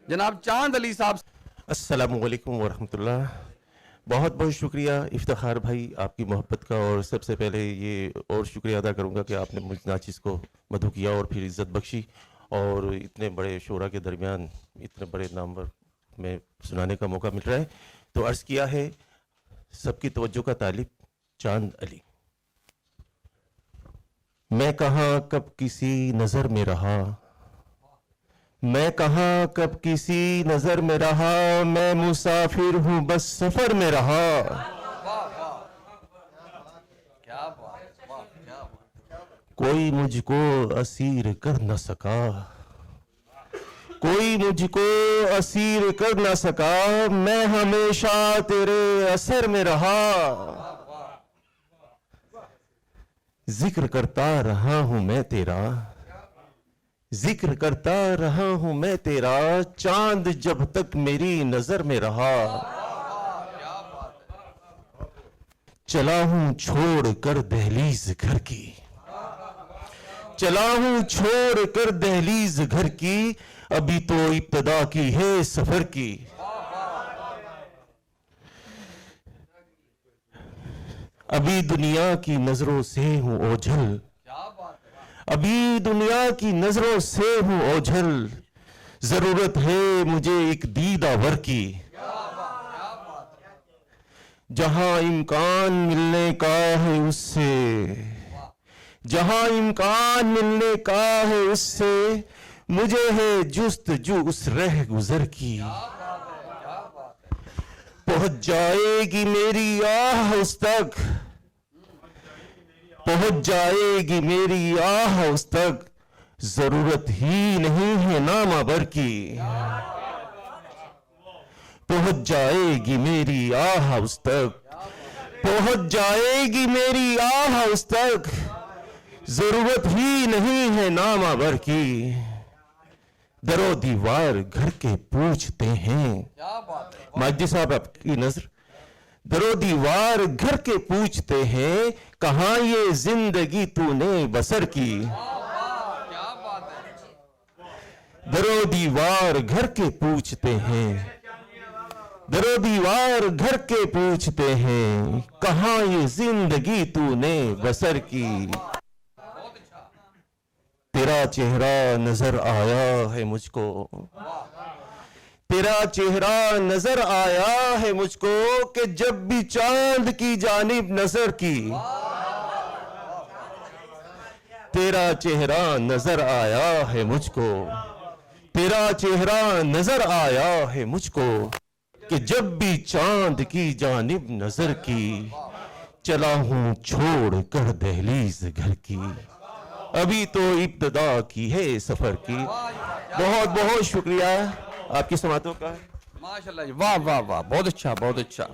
जनाब चांद अली साहब। अस्सलामु अलैकुम वरहमतुल्लाह। बहुत बहुत शुक्रिया इफ्तिखार भाई आपकी मोहब्बत का, और सबसे पहले ये और शुक्रिया अदा करूँगा कि आपने मुझ नाचिस को मधु किया और फिर इज़्ज़त बख्शी, और इतने बड़े शोरा के दरमियान इतने बड़े नामवर में सुनाने का मौका मिल रहा है। तो अर्ज़ किया है सबकी तवज्जो का तालिब चांद अली। मैं कहाँ कब किसी नज़र में रहा, मैं कहाँ कब किसी नजर में रहा, मैं मुसाफिर हूं बस सफर में रहा। क्या बात, वाह क्या बात। कोई मुझको असीर कर न सका, कोई मुझको असीर कर न सका, मैं हमेशा तेरे असर में रहा। जिक्र करता रहा हूं मैं तेरा, जिक्र करता रहा हूं मैं तेरा, चांद जब तक मेरी नजर में रहा। चला हूं छोड़ कर दहलीज घर की, चला हूं छोड़ कर दहलीज घर की, अभी तो इब्तिदा की है सफर की। अभी दुनिया की नजरों से हूं ओझल, अभी दुनिया की नजरों से हूं ओझल, जरूरत है मुझे एक दीदावर की। जहां इम्कान मिलने का है उससे, जहां इम्कान मिलने का है उससे, मुझे है जुस्तजू उस रह गुजर की। पहुंच जाएगी मेरी आह उस तक, पहुंच जाएगी मेरी आह उस तक, जरूरत ही नहीं है नामावर की। पहुंच जाएगी मेरी आह उस तक, पहुंच जाएगी मेरी आह उस तक, जरूरत ही नहीं है नामावर की। दरो दीवार घर के पूछते हैं, माजी साहब आपकी नजर, दरो दीवार घर के पूछते हैं, कहां ये जिंदगी तूने बसर की। दरो दीवार घर के पूछते हैं, दरो दीवार घर के पूछते हैं, कहां ये जिंदगी तूने बसर की। तेरा चेहरा नजर आया है मुझको, तेरा चेहरा नजर आया है मुझको, कि जब भी चांद की जानिब नजर की। तेरा चेहरा नजर आया है मुझको, तेरा चेहरा नजर आया है मुझको, कि जब भी चांद की जानिब नजर की। चला हूं छोड़ कर दहलीज घर की, अभी तो इब्तिदा की है सफर की। बहुत बहुत शुक्रिया आपकी समातों का। माशाल्लाह जी, वाह वाह वाह, बहुत अच्छा बहुत अच्छा।